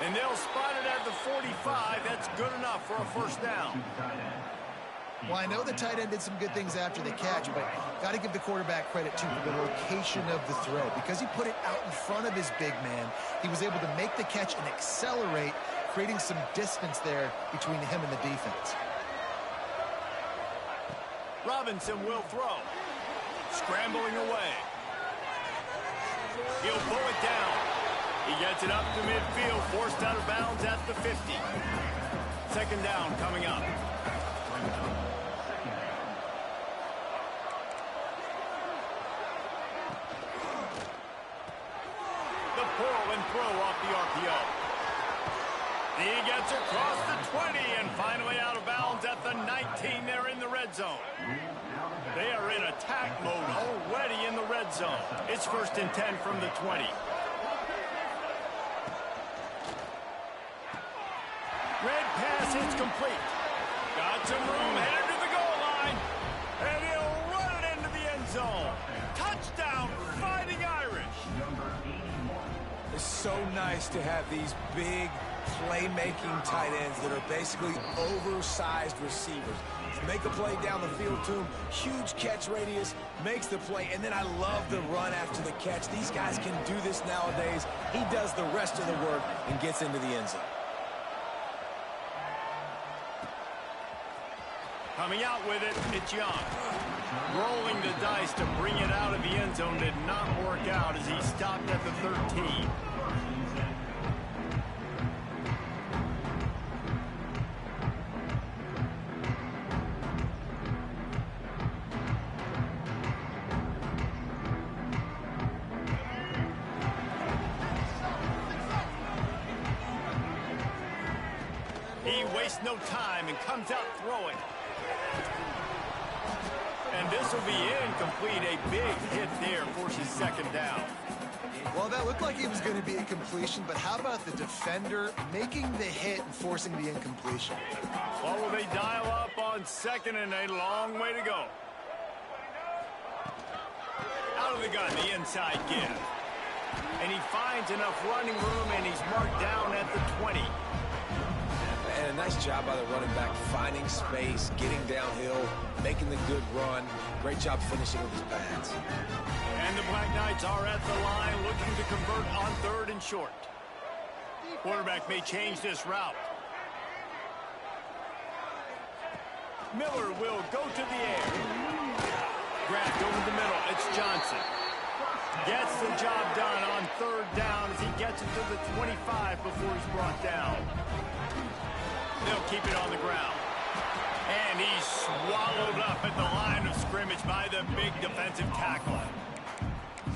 And they'll spot it at the 45. That's good enough for a first down. Well, I know the tight end did some good things after the catch, but got to give the quarterback credit, too, for the location of the throw. Because he put it out in front of his big man, he was able to make the catch and accelerate, creating some distance there between him and the defense. Robinson will throw. Scrambling away. He'll pull it down. He gets it up to midfield, forced out of bounds at the 50. Second down coming up. The pull and throw off the RPO. He gets across the 20 and finally out of bounds at the 19. They're in the red zone. They are in attack mode already in the red zone. It's 1st and 10 from the 20. Red pass is complete. Got some room, headed to the goal line. And he'll run it into the end zone. Touchdown, Fighting Irish. It's so nice to have these big playmaking tight ends that are basically oversized receivers. Make a play down the field to him, huge catch radius, makes the play, and then I love the run after the catch. These guys can do this nowadays. He does the rest of the work and gets into the end zone. Coming out with it, it's Young. Rolling the dice to bring it out of the end zone did not work out as he stopped at the 13. He wastes no time and comes out throwing. And this will be incomplete. A big hit there forces second down. Well, that looked like it was going to be a completion, but how about the defender making the hit and forcing the incompletion? What will they dial up on second and a long way to go? Out of the gun, the inside give. And he finds enough running room, and he's marked down at the 20. And a nice job by the running back, finding space, getting downhill, making the good run. Great job finishing with his pads. And the Black Knights are at the line looking to convert on 3rd and short. Quarterback may change this route. Miller will go to the air. Grabbed over the middle. It's Johnson. Gets the job done on 3rd down as he gets it to the 25 before he's brought down. They'll keep it on the ground. And he's swallowed up at the line of scrimmage by the big defensive tackle.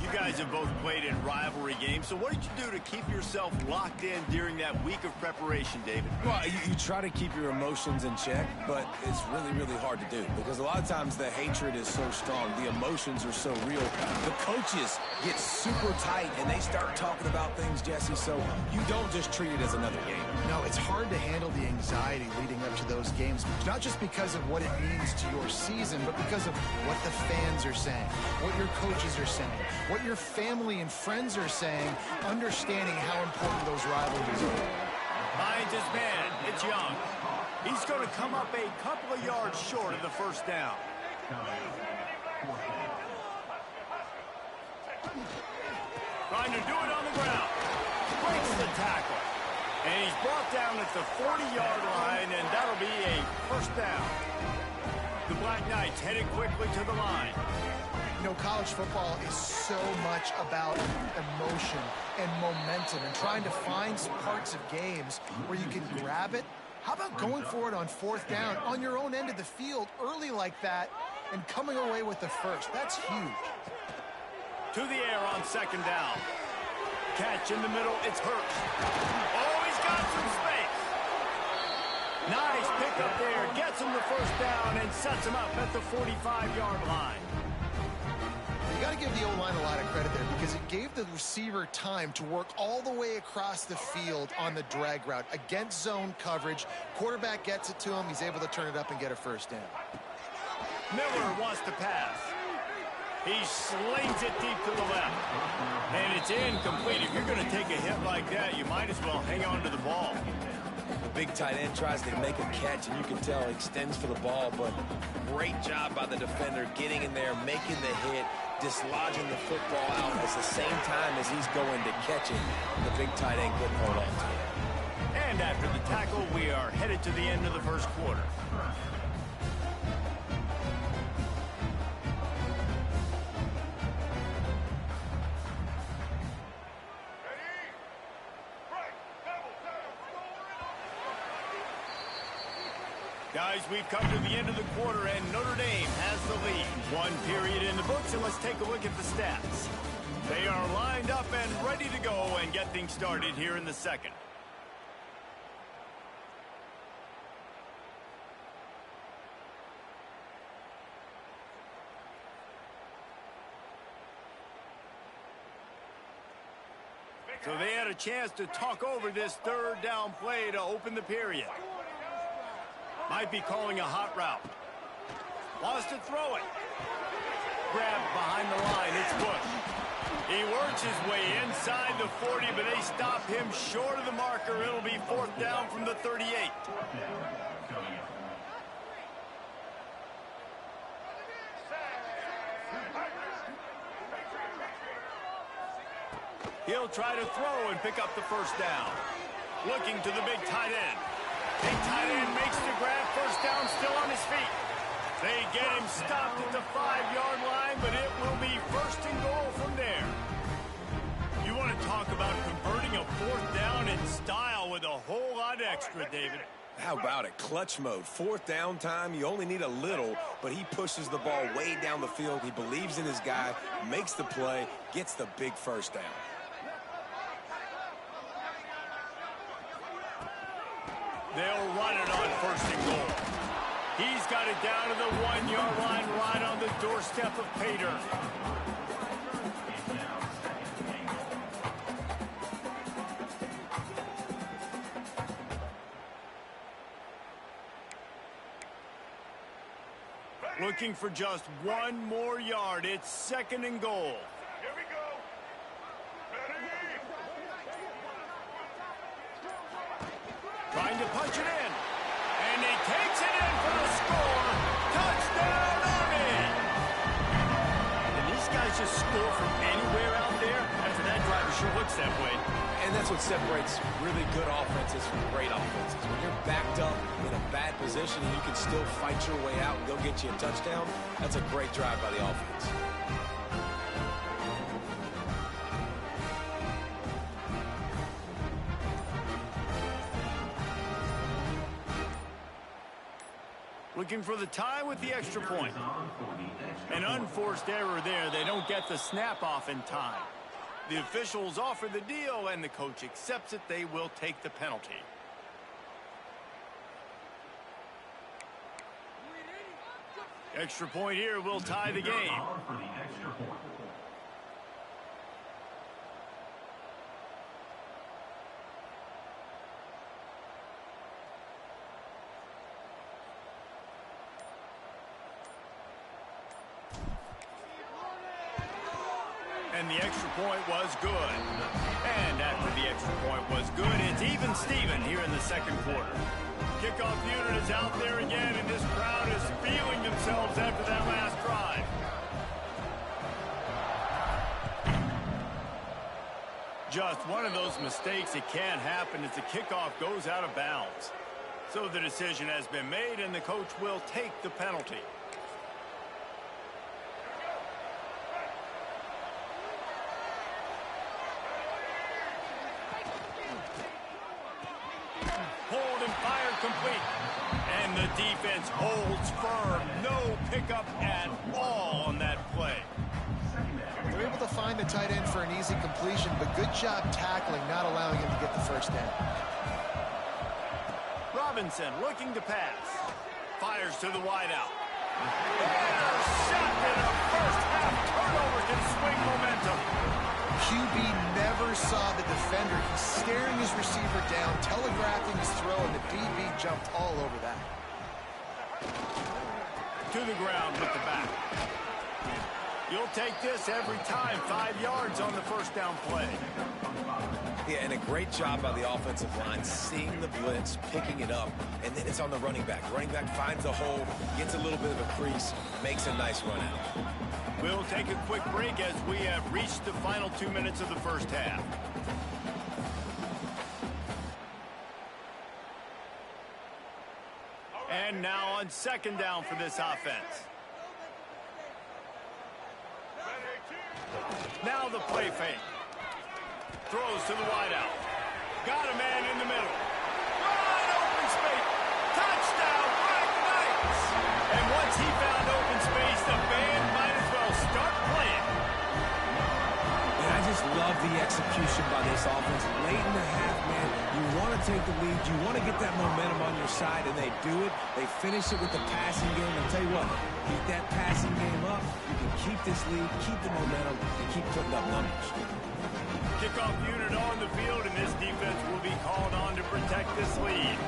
You guys have both played in rivalry games, so what did you do to keep yourself locked in during that week of preparation, David? Well, you try to keep your emotions in check, but it's really, really hard to do because a lot of times the hatred is so strong. The emotions are so real. The coaches get super tight, and they start talking about things, Jesse, so you don't just treat it as another game. No, it's hard to handle the anxiety leading up to those games, not just because of what it means to your season, but because of what the fans are saying, what your coaches are saying, what your family and friends are saying, understanding how important those rivalries are. Finds his man. It's Young. He's going to come up a couple of yards short of the first down. Trying to do it on the ground. Breaks the tackle. And he's brought down at the 40-yard line, and that'll be a first down. The Black Knights headed quickly to the line. You know, college football is so much about emotion and momentum and trying to find parts of games where you can grab it. How about going for it on 4th down on your own end of the field early like that and coming away with the first? That's huge. To the air on 2nd down. Catch in the middle. It's Hurts. Oh, he's got some space. Nice pickup there. Gets him the first down and sets him up at the 45-yard line. You got to give the O-line a lot of credit there because it gave the receiver time to work all the way across the field on the drag route against zone coverage. Quarterback gets it to him. He's able to turn it up and get a first down. Miller wants to pass. He slings it deep to the left. And it's incomplete. If you're going to take a hit like that, you might as well hang on to the ball. The big tight end tries to make a catch, and you can tell he extends for the ball, but great job by the defender getting in there, making the hit, dislodging the football out at the same time as he's going to catch it. The big tight end couldn't hold on to it. And after the tackle, we are headed to the end of the first quarter. Guys, we've come to the end of the quarter, and Notre Dame has the lead. One period in the books, and let's take a look at the stats. They are lined up and ready to go and get things started here in the second. So they had a chance to talk over this third down play to open the period. Might be calling a hot route. Wants to throw it. Grabbed behind the line. It's Bush. He works his way inside the 40, but they stop him short of the marker. It'll be fourth down from the 38. He'll try to throw and pick up the first down. Looking to the big tight end. Big tight end makes the grab, first down, still on his feet. They get him stopped at the 5-yard line, but it will be first and goal from there. You want to talk about converting a fourth down in style with a whole lot extra, David. How about it? Clutch mode. Fourth down time. You only need a little, but he pushes the ball way down the field. He believes in his guy, makes the play, gets the big first down. They'll run it on first and goal. He's got it down to the 1-yard line, right on the doorstep of Pater. Looking for just one more yard. It's second and goal. Here we go. Ready? Trying to punch it in. And he takes it in for the score. Touchdown, Army! And these guys just score from anywhere out there? After that drive, it sure looks that way. And that's what separates really good offenses from great offenses. When you're backed up in a bad position and you can still fight your way out and go get you a touchdown, that's a great drive by the offense. Looking for the tie with the extra point. An unforced error there. They don't get the snap off in time. The officials offer the deal, and the coach accepts it. They will take the penalty. Extra point here will tie the game. And the extra point was good. And after the extra point was good, it's even Steven here in the second quarter. Kickoff unit is out there again, and this crowd is feeling themselves after that last drive. Just one of those mistakes that can't happen as the kickoff goes out of bounds. So the decision has been made, and the coach will take the penalty. Hold and fire complete. And the defense holds firm. No pickup at all on that play. They're able to find the tight end for an easy completion, but good job tackling, not allowing him to get the first down. Robinson looking to pass. Fires to the wideout. Intercepted. A first half turnover can swing momentum. QB never saw the defender. He's staring his receiver down, telegraphing his throw, and the DB jumped all over that. To the ground with the back. You'll take this every time. 5 yards on the first down play. Yeah, and a great job by the offensive line, seeing the blitz, picking it up, and then it's on the running back. Running back finds a hole, gets a little bit of a crease, makes a nice run out. We'll take a quick break as we have reached the final 2 minutes of the first half. And now on second down for this offense. Now the play fake. Throws to the wideout. Got a man in the middle. Wide open space. Touchdown, Black Knights. And once he found open space, the band might as well start playing. And I just love the execution by this offense. Late in the half, man, you want to take the lead. You want to get that momentum on your side, and they do it. They finish it with the passing game. I'll tell you what, keep that passing game up. You can keep this lead, keep the momentum, and keep putting up numbers. Kickoff unit on the field, and this defense will be called on to protect this lead.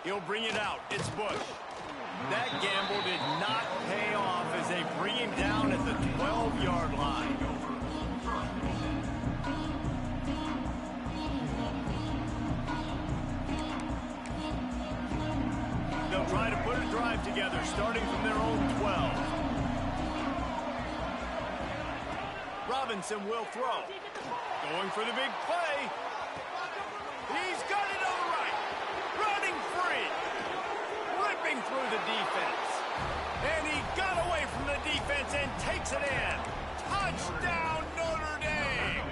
He'll bring it out. It's Bush. That gamble did not pay off as they bring him down at the 12-yard line. They'll try to put a drive together, starting from their own 12. Robinson will throw. Going for the big play. He's got it on the right. Running free. Ripping through the defense. And he got away from the defense and takes it in. Touchdown, Notre Dame.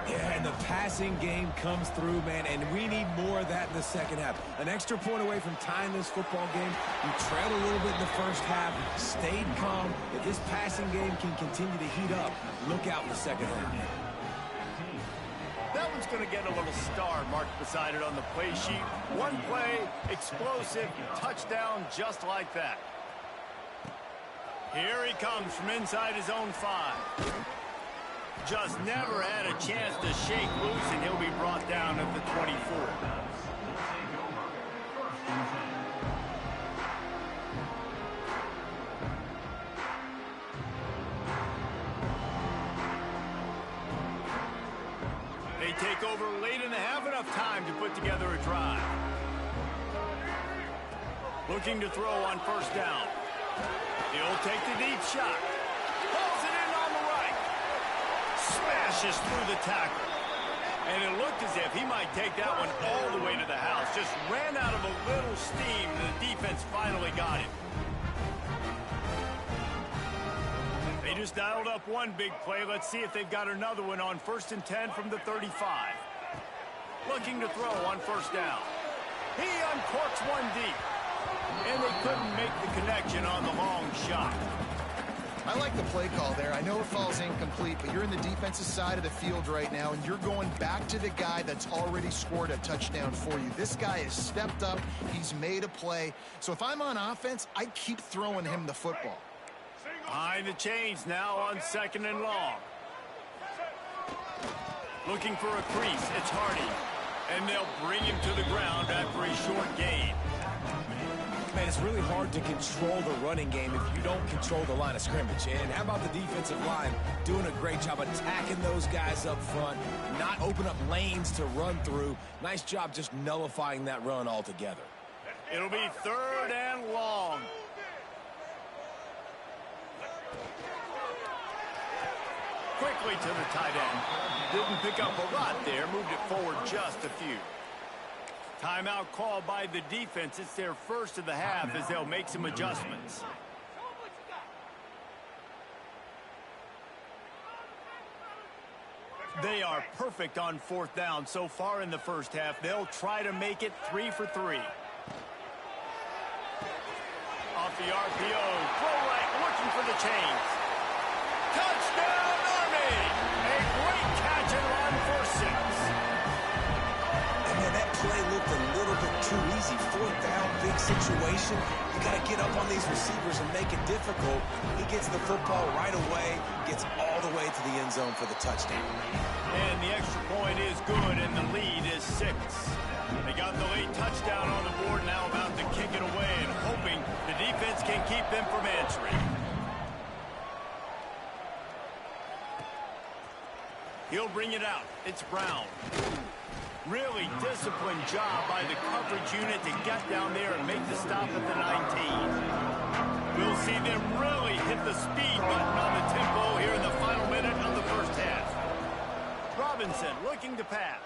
Yeah, and the passing game comes through, man, and we need more of that in the second half. An extra point away from tying this football game. We trailed a little bit in the first half, stayed calm. If this passing game can continue to heat up, look out in the second half. That one's going to get a little star marked beside it on the play sheet. One play, explosive, touchdown, just like that. Here he comes from inside his own 5. Just never had a chance to shake loose, and he'll be brought down at the 24. They take over late and have enough time to put together a drive. Looking to throw on first down. He'll take the deep shot. Pulls it in on the right. Smashes through the tackle. And it looked as if he might take that one all the way to the house. Just ran out of a little steam, and the defense finally got him. They just dialed up one big play. Let's see if they've got another one on 1st and 10 from the 35. Looking to throw on first down. He uncorks one deep. And they couldn't make the connection on the long shot. I like the play call there. I know it falls incomplete, but you're in the defensive side of the field right now, and you're going back to the guy that's already scored a touchdown for you. This guy has stepped up. He's made a play. So if I'm on offense, I keep throwing him the football. Behind the chains now on 2nd and long. Looking for a crease. It's Hardy. And they'll bring him to the ground after a short gain. Man, it's really hard to control the running game if you don't control the line of scrimmage. And how about the defensive line doing a great job attacking those guys up front, not open up lanes to run through. Nice job just nullifying that run altogether. It'll be 3rd and long. Quickly to the tight end. Didn't pick up a lot there. Moved it forward just a few. Timeout called by the defense. It's their first of the half as they'll make some adjustments. They are perfect on 4th down so far in the first half. They'll try to make it 3 for 3. Off the RPO. Throw right, looking for the chains. Touchdown, Army! A great catch and run for 6. And man, that play looked a little bit too easy. Fourth down, big situation. You got to get up on these receivers and make it difficult. He gets the football right away, gets all the way to the end zone for the touchdown. And the extra point is good, and the lead is 6. They got the late touchdown on the board, now about to kick it away and hoping the defense can keep them from answering. He'll bring it out. It's Brown. Really disciplined job by the coverage unit to get down there and make the stop at the 19. We'll see them really hit the speed button on the tempo here in the final minute of the first half. Robinson looking to pass.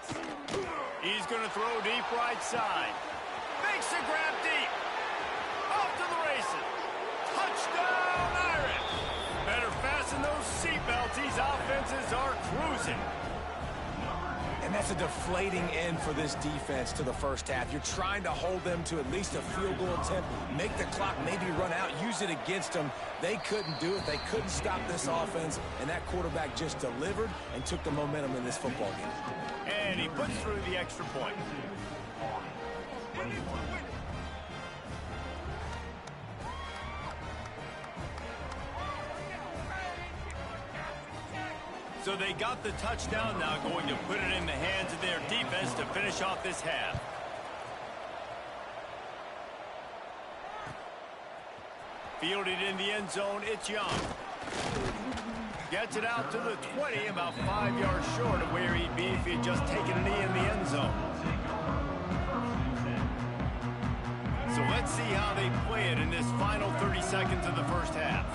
He's going to throw deep right side. Makes a grab deep. Off to the races. Touchdown, Irish. Better fasten those seatbelts. These offenses are cruising. And that's a deflating end for this defense to the first half. You're trying to hold them to at least a field goal attempt, make the clock maybe run out, use it against them. They couldn't do it. They couldn't stop this offense, and that quarterback just delivered and took the momentum in this football game. And he puts through the extra point. So they got the touchdown, now going to put it in the hands of their defense to finish off this half. Fielded in the end zone, it's Young. Gets it out to the 20, about 5 yards short of where he'd be if he had just taken a knee in the end zone. So let's see how they play it in this final 30 seconds of the first half.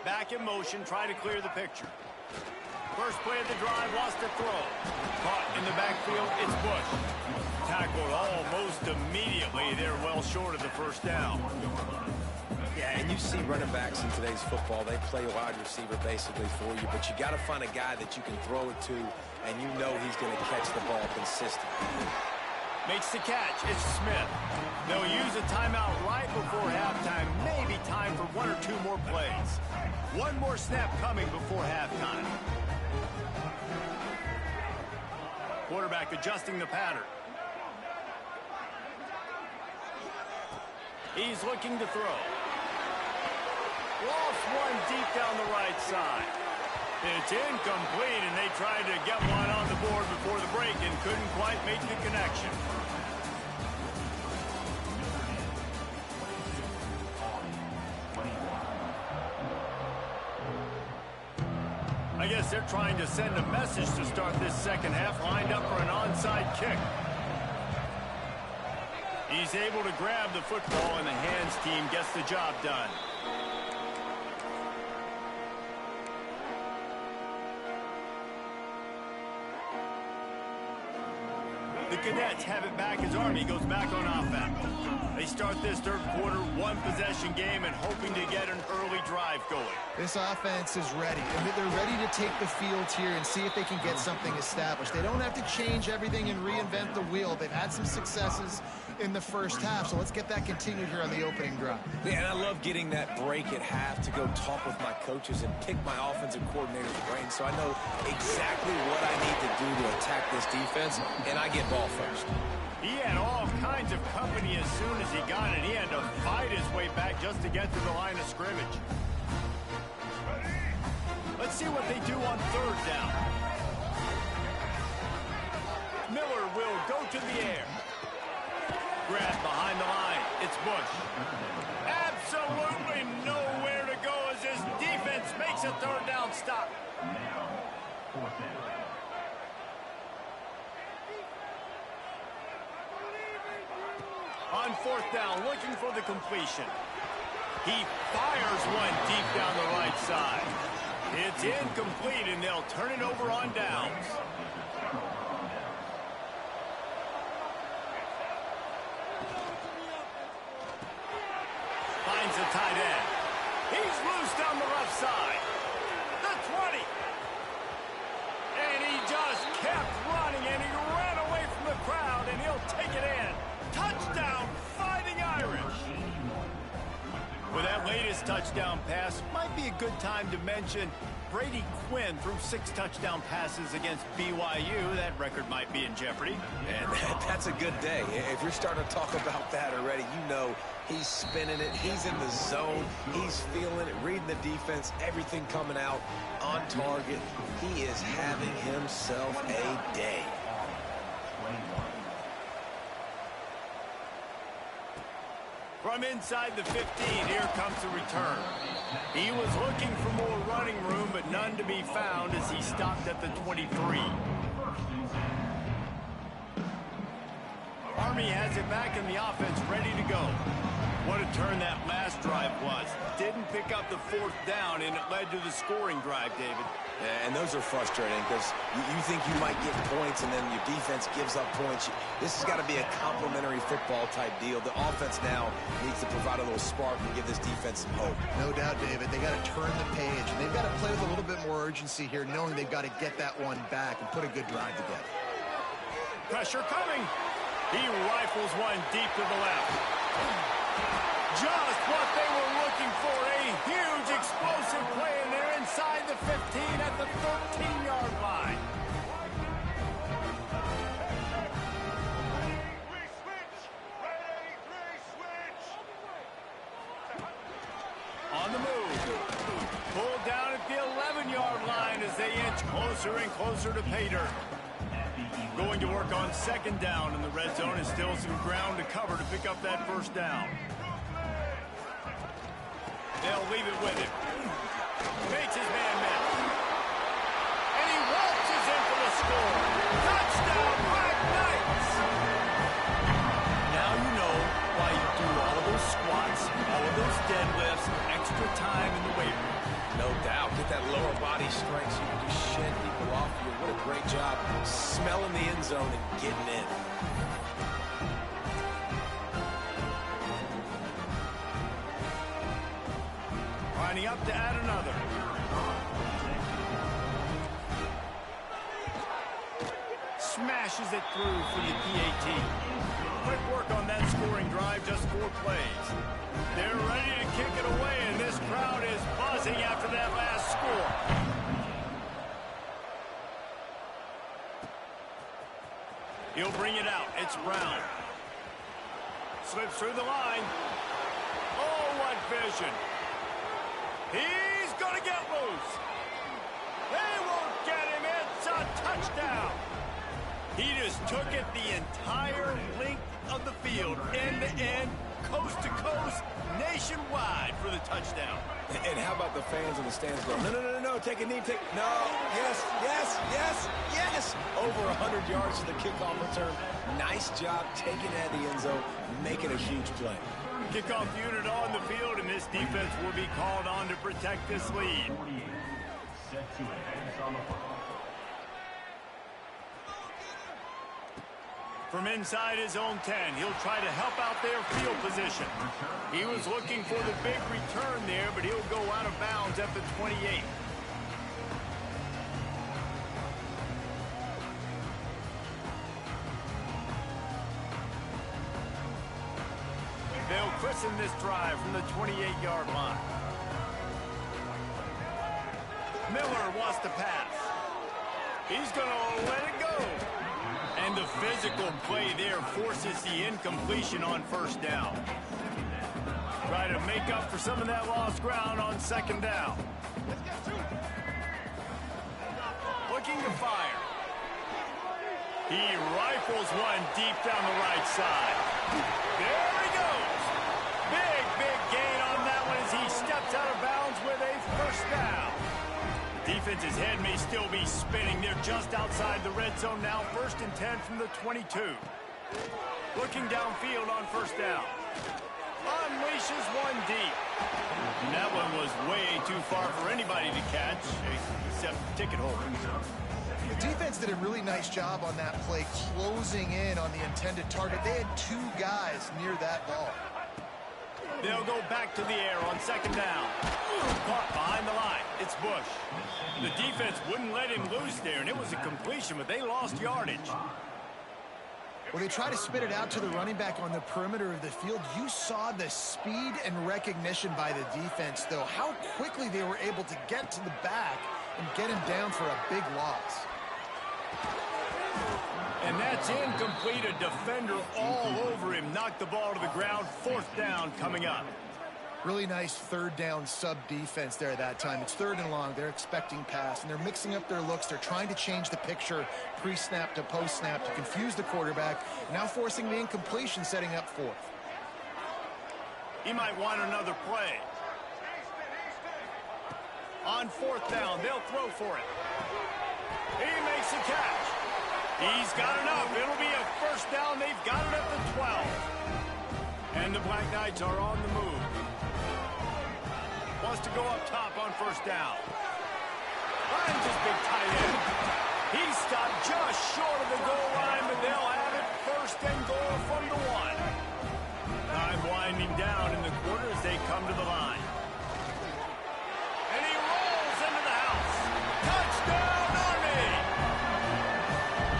Back in motion, try to clear the picture. First play of the drive, lost a throw. Caught in the backfield, it's Bush. Tackled almost immediately. They're well short of the first down. Yeah, and you see running backs in today's football, they play a wide receiver basically for you, but you got to find a guy that you can throw it to, and you know he's going to catch the ball consistently. Makes the catch. It's Smith. They'll use a timeout right before halftime. Maybe time for 1 or 2 more plays. One more snap coming before halftime. Quarterback adjusting the pattern. He's looking to throw. Lost one deep down the right side. It's incomplete, and they tried to get one on the board before the break and couldn't quite make the connection. I guess they're trying to send a message to start this second half, lined up for an onside kick. He's able to grab the football, and the hands team gets the job done. The Cadets have it back as Army goes back on offense. They start this third quarter, one-possession game, and hoping to get an early drive going. This offense is ready. And they're ready to take the field here and see if they can get something established. They don't have to change everything and reinvent the wheel. They've had some successes in the first half, so let's get that continued here on the opening drive. Yeah, and I love getting that break at half to go talk with my coaches and pick my offensive coordinator's brain so I know exactly what I need to do to attack this defense, and I get ball first. He had all kinds of company as soon as he got it. He had to fight his way back just to get to the line of scrimmage. Let's see what they do on third down. Miller will go to the air. Grab behind the line. It's Bush. Absolutely nowhere to go as his defense makes a third down stop. On fourth down, looking for the completion. He fires one deep down the right side. It's incomplete, and they'll turn it over on downs. Finds the tight end. He's loose down the left side. The 20. And he just kept running, and he ran away from the crowd, and he'll take it in. Touchdown, Fighting Irish. With that latest touchdown pass, might be a good time to mention Brady Quinn threw 6 touchdown passes against BYU. That record might be in jeopardy. And that's a good day. If you're starting to talk about that already, you know he's spinning it. He's in the zone. He's feeling it, reading the defense, everything coming out on target. He is having himself a day. From inside the 15, here comes the return. He was looking for more running room, but none to be found as he stopped at the 23. Army has it back in the offense, ready to go. What a turn that last drive was. Didn't pick up the 4th down, and it led to the scoring drive, David. Yeah, and those are frustrating because you think you might get points and then your defense gives up points. This has got to be a complementary football type deal. The offense now needs to provide a little spark and give this defense some hope. No doubt, David. They got to turn the page. And they've got to play with a little bit more urgency here, knowing they've got to get that one back and put a good drive together. Pressure coming. He rifles one deep to the left. Just what they were looking for. A huge explosive play, and they're inside the 15 at the 13-yard line. On the move. Pulled down at the 11-yard line as they inch closer and closer to pay dirt. Going to work on 2nd down in the red zone, and still some ground to cover to pick up that 1st down. They'll leave it with him. Makes his man miss. And he waltzes in for the score. Touchdown, Black Knights! Now you know why you do all of those squats, all of those deadlifts, extra time in the weight room. No doubt. Get that lower body strength so you can just shed people off you. What a great job smelling the end zone and getting in. Lining up to add another. Smashes it through for the PAT. Quick work on that scoring drive, just 4 plays. They're ready to kick it away, and this crowd is buzzing after that last score. He'll bring it out. It's Brown. Slips through the line. Oh, what vision. He's going to get loose. They won't get him. It's a touchdown. He just took it the entire length of the field, end to end, coast to coast, nationwide for the touchdown. And how about the fans in the stands going, no, take a knee, no, yes. Over 100 yards to the kickoff return. Nice job taking it at the end zone, making a huge play. Kickoff unit on the field, and this defense will be called on to protect this lead. From inside his own 10, he'll try to help out their field position. He was looking for the big return there, but he'll go out of bounds at the 28. They'll christen this drive from the 28-yard line. Miller wants to pass. He's going to let it go. And the physical play there forces the incompletion on 1st down. Try to make up for some of that lost ground on 2nd down. Looking to fire. He rifles one deep down the right side. There he goes. Big gain on that one as he steps out of bounds with a 1st down. The defense's head may still be spinning. They're just outside the red zone now. 1st and 10 from the 22. Looking downfield on 1st down. Unleashes one deep. And that one was way too far for anybody to catch, except ticket holders. The defense did a really nice job on that play, closing in on the intended target. They had 2 guys near that ball. They'll go back to the air on 2nd down. Caught behind the line. It's Bush. The defense wouldn't let him loose there, and it was a completion, but they lost yardage. Well, they try to spit it out to the running back on the perimeter of the field. You saw the speed and recognition by the defense, though. How quickly they were able to get to the back and get him down for a big loss. And that's incomplete. A defender all over him. Knocked the ball to the ground. 4th down coming up. Really nice 3rd down sub-defense there that time. It's 3rd and long. They're expecting pass, and they're mixing up their looks. They're trying to change the picture pre-snap to post-snap to confuse the quarterback, now forcing the incompletion, setting up 4th. He might want another play. On 4th down, they'll throw for it. He makes the catch. He's got enough. It'll be a 1st down. They've got it at the 12. And the Black Knights are on the move. Wants to go up top on 1st down. Finds his big tight end. He stopped just short of the goal line, but they'll have it 1st and goal from the 1. Time winding down in the quarter as they come to the line. And he rolls into the house. Touchdown, Army!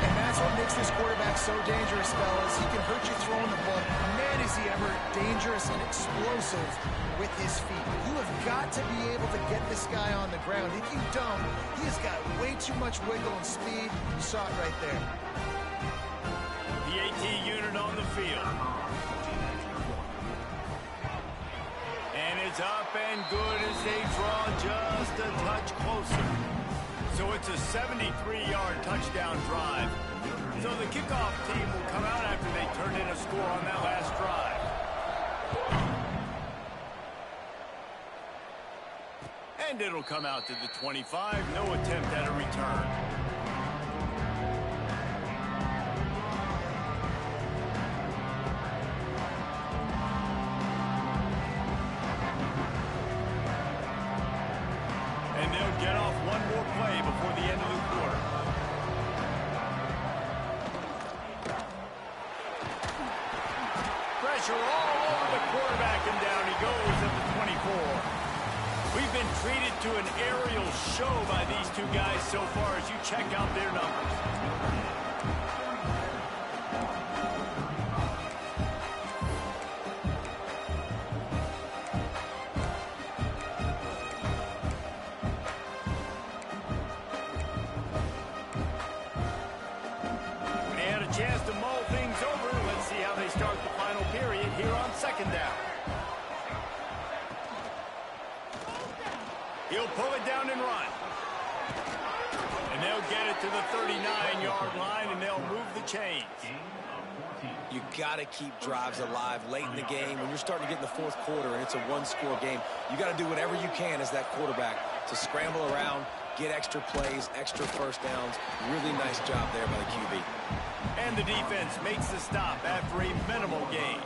And that's what makes this quarterback so dangerous, fellas. He can hurt you throwing the ball. Man, is he ever dangerous and explosive with his feet. You have got to be able to get this guy on the ground. If you don't, he has got way too much wiggle and speed. You saw it right there. The AT unit on the field. And it's up and good as they draw just a touch closer. So it's a 73-yard touchdown drive. So the kickoff team will come out after they turn in a score on that last drive. And it'll come out to the 25. No attempt at a return. And they'll get off one more play before the end of the quarter. Pressure all over the quarterback, and down he goes at the 24. We've been treated to an aerial show by these two guys so far as you check out their numbers. They had a chance to mull things over. Let's see how they start the final period here on 2nd down. He'll pull it down and run. And they'll get it to the 39-yard line, and they'll move the chains. You got to keep drives alive late in the game. When you're starting to get in the 4th quarter and it's a 1-score game, you got to do whatever you can as that quarterback to scramble around, get extra plays, extra 1st downs. Really nice job there by the QB. And the defense makes the stop after a minimal gain.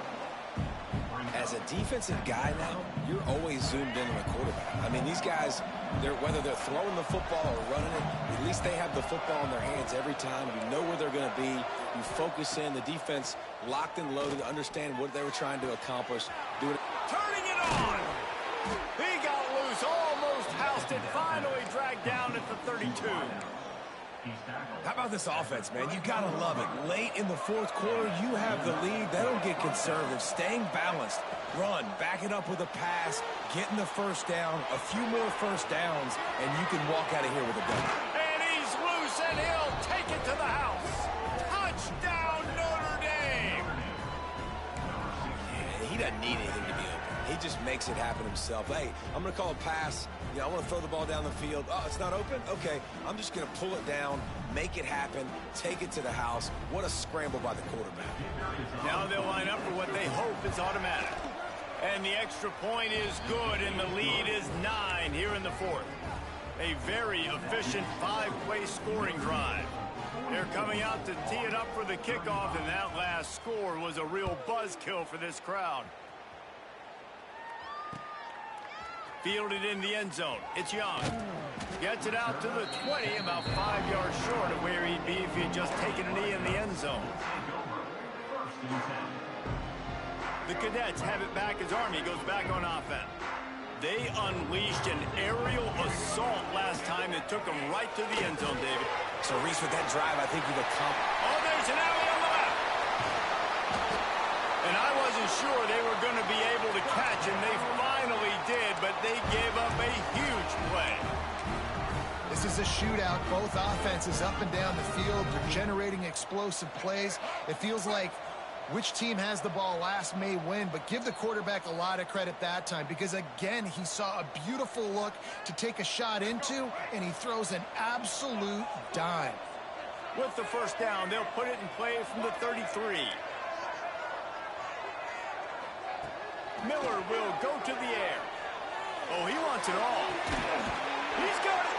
As a defensive guy now, you're always zoomed in on the quarterback. I mean, these guys, whether they're throwing the football or running it, at least they have the football in their hands every time. You know where they're going to be. You focus in. The defense locked and loaded, understand what they were trying to accomplish. Turning it on! He got loose, almost housed it, finally dragged down at the 32. How about this offense, man? You got to love it. Late in the 4th quarter, you have the lead. They don't get conservative. Staying balanced. Run. Back it up with a pass. Getting the 1st down. A few more 1st downs, and you can walk out of here with a W. And he's loose, and he'll take it to the house. Touchdown, Notre Dame! Yeah, he doesn't need anything to be open. He just makes it happen himself. Hey, I'm going to call a pass. I want to throw the ball down the field. Oh, it's not open? Okay, I'm just going to pull it down, make it happen, take it to the house. What a scramble by the quarterback. Now they'll line up for what they hope is automatic. And the extra point is good, and the lead is 9 here in the 4th. A very efficient 5-play scoring drive. They're coming out to tee it up for the kickoff, and that last score was a real buzzkill for this crowd. Fielded in the end zone. It's Young. Gets it out to the 20, about 5 yards short of where he'd be if he'd just taken a knee in the end zone. The Cadets have it back as Army goes back on offense. They unleashed an aerial assault last time that took them right to the end zone, David. So, Reese, with that drive, I think you've accomplished. Oh, there's an alley on the left. sure they were going to be able to catch him. They finally did, but they gave up a huge play. This is a shootout. Both offenses up and down the field. They're generating explosive plays. It feels like which team has the ball last may win, but give the quarterback a lot of credit that time because, again, he saw a beautiful look to take a shot into, and he throws an absolute dime. With the first down, they'll put it in play from the 33. Miller will go to the air. Oh, he wants it all. He's got it.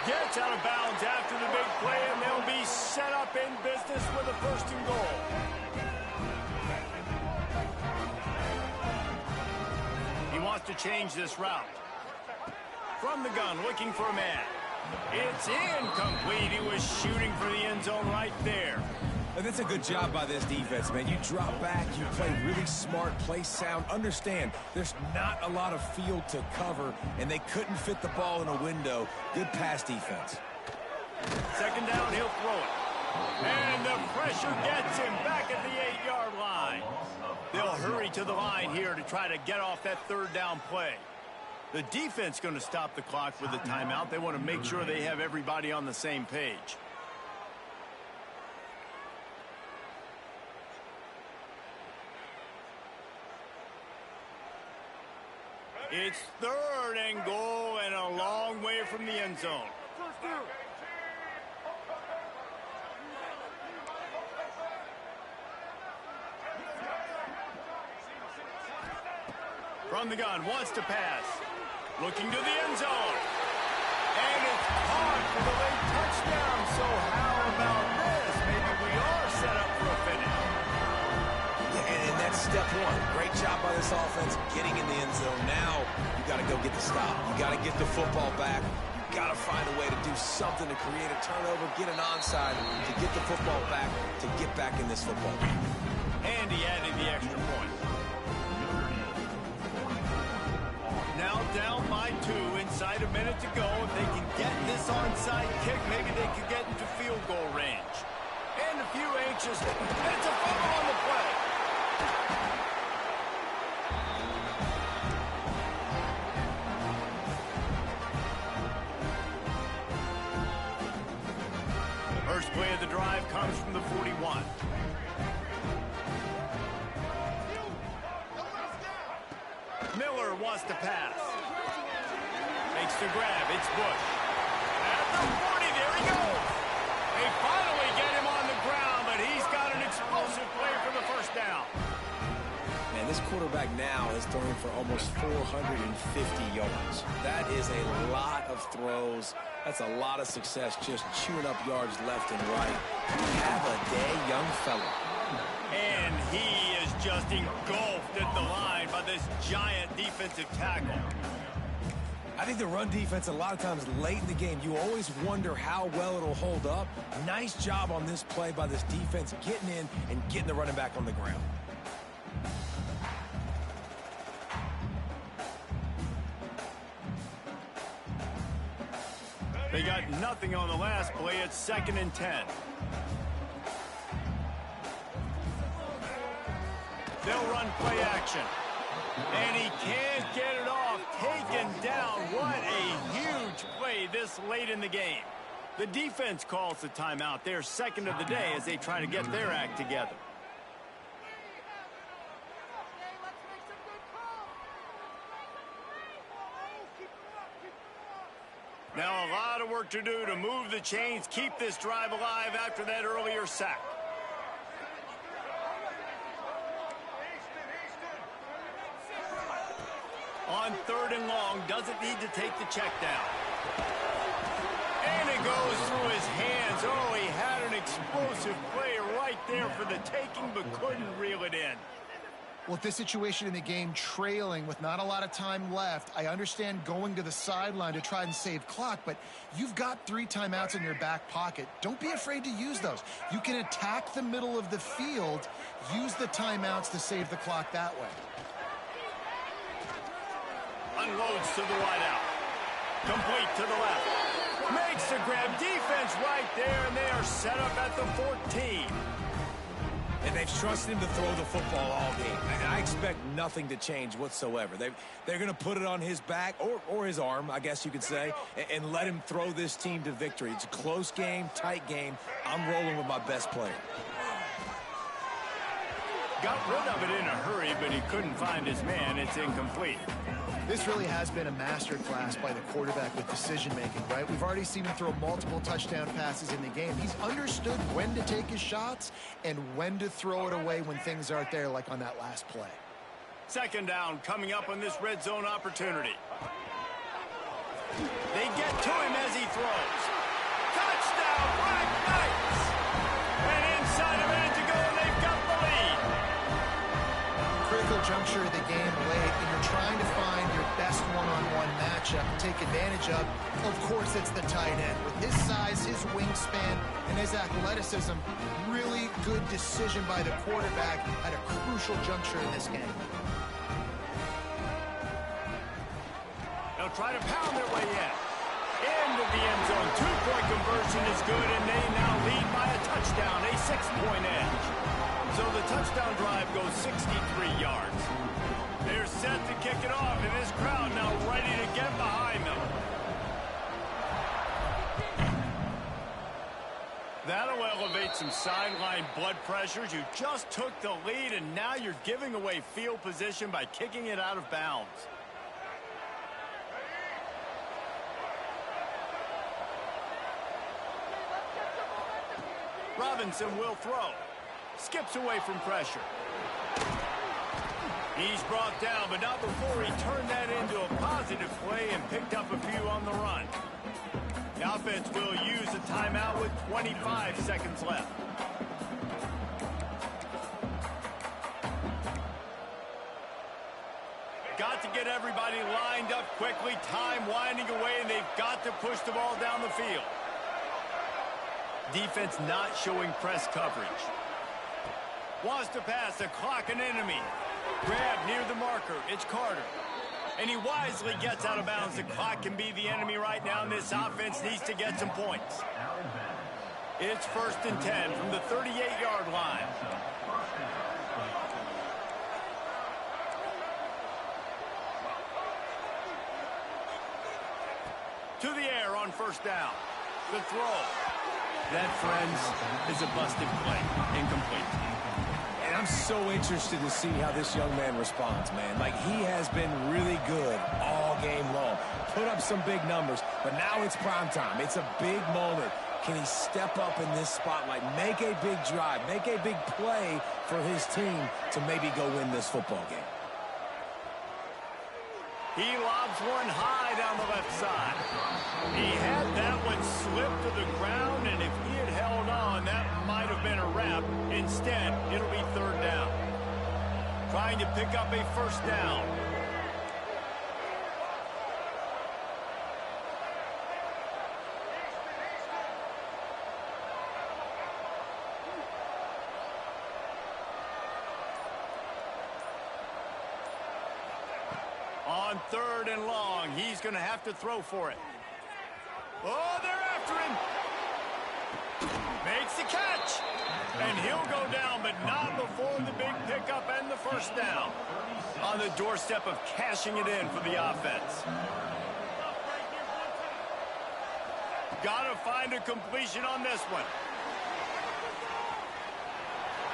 Gets out of bounds after the big play, and they'll be set up in business with a first and goal. He wants to change this route. From the gun, looking for a man. It's incomplete. He was shooting for the end zone right there. And that's a good job by this defense, man. You drop back, you play really smart, play sound. Understand, there's not a lot of field to cover, and they couldn't fit the ball in a window. Good pass defense. Second down, he'll throw it. And the pressure gets him back at the 8-yard line. They'll hurry to the line here to try to get off that third down play. The defense going to stop the clock with the timeout. They want to make sure they have everybody on the same page. It's third and goal and a long way from the end zone. From the gun, wants to pass. Looking to the end zone. And it's caught for the late touchdown. So how about this? Maybe we are set up for a finish. And that's step one. Great job by this offense getting in the end zone. Now you got to go get the stop. You got to get the football back. You got to find a way to do something to create a turnover, get an onside, to get the football back, to get back in this football game. And he added the extra point. Now down by 2, inside a minute to go. If they can get this onside kick, maybe they could get into field goal range. And a few anxious. It's a fumble on the play. First play of the drive comes from the 41. Miller wants to pass. Makes the grab. It's Bush. At the 40, there he goes. They finally get him on the ground, but he's got an explosive play for the first down. Man, this quarterback now is throwing for almost 450 yards. That is a lot of throws. That's a lot of success just chewing up yards left and right. Have a day, young fella. And he is just engulfed at the line by this giant defensive tackle. I think the run defense, a lot of times late in the game, you always wonder how well it'll hold up. Nice job on this play by this defense, getting in and getting the running back on the ground. They got nothing on the last play. It's 2nd and 10. They'll run play action. And he can't get it off. Taken down. What a huge play this late in the game. The defense calls the timeout. They're second of the day as they try to get their act together. Now a lot of work to do to move the chains, keep this drive alive after that earlier sack. On 3rd and long, doesn't need to take the check down. And it goes through his hands. Oh, he had an explosive play right there for the taking, but couldn't reel it in. Well, with this situation in the game, trailing with not a lot of time left, I understand going to the sideline to try and save clock, but you've got 3 timeouts in your back pocket. Don't be afraid to use those. You can attack the middle of the field, use the timeouts to save the clock that way. Unloads to the wideout. Complete to the left. Makes the grab. Defense right there, and they are set up at the 14. And they've trusted him to throw the football all game. And I expect nothing to change whatsoever. They're going to put it on his back, or his arm, I guess you could say, and let him throw this team to victory. It's a close game, tight game. I'm rolling with my best player. Got rid of it in a hurry, but he couldn't find his man. It's incomplete. This really has been a masterclass by the quarterback with decision-making, right? We've already seen him throw multiple touchdown passes in the game. He's understood when to take his shots and when to throw it away when things aren't there, like on that last play. Second down coming up on this red zone opportunity. They get to him as he throws. Touchdown, Black Knights! And inside a minute to go, they've got the lead. Critical juncture of the game late, and you're trying to find your best one-on-one matchup to take advantage of. Of course, it's the tight end. With his size, his wingspan, and his athleticism, really good decision by the quarterback at a crucial juncture in this game. They'll try to pound their way in. Into the end zone. Two-point conversion is good, and they now lead by a touchdown, a 6-point edge. So the touchdown drive goes 63 yards. They're set to kick it off, and this crowd now ready to get behind them. That'll elevate some sideline blood pressures. You just took the lead, and now you're giving away field position by kicking it out of bounds. Robinson will throw. Skips away from pressure. He's brought down, but not before he turned that into a positive play and picked up a few on the run. The offense will use a timeout with 25 seconds left. Got to get everybody lined up quickly. Time winding away, and they've got to push the ball down the field. Defense not showing press coverage. Wants to pass, the clock an enemy. Grab near the marker, it's Carter. And he wisely gets out of bounds. The clock can be the enemy right now, and this offense needs to get some points. It's 1st and 10 from the 38-yard line. To the air on 1st down. The throw. That, friends, is a busted play. Incomplete. And I'm so interested to see how this young man responds, man. Like, he has been really good all game long. Put up some big numbers, but now it's prime time. It's a big moment. Can he step up in this spotlight, make a big drive, make a big play for his team to maybe go win this football game? He lobs one high down the left side. He had that one slip to the ground, and if he had held on, that might have been a wrap. Instead, it'll be 3rd down. Trying to pick up a 1st down. On 3rd and long, he's going to have to throw for it. Oh, they're after him. Makes the catch. And he'll go down, but not before the big pickup and the 1st down. On the doorstep of cashing it in for the offense. Got to find a completion on this one.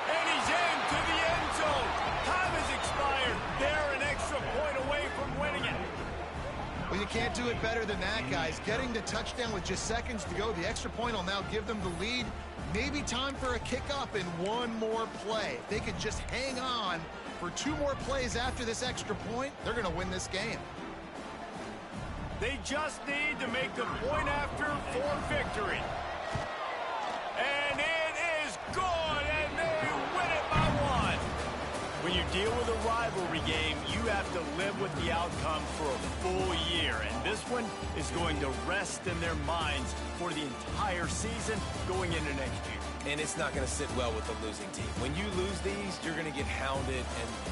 And he's into the end zone. Time has expired. They're an extra point away from winning it. Well, you can't do it better than that, guys. Getting the touchdown with just seconds to go. The extra point will now give them the lead. Maybe time for a kick-up and one more play. If they could just hang on for 2 more plays after this extra point, they're going to win this game. They just need to make the point after for victory. And it is good, and they win it by 1. When you deal with a rivalry game, you have to live with the outcome for a full year. And this one is going to rest in their minds for the entire season going into next year. And it's not going to sit well with the losing team. When you lose these, you're going to get hounded and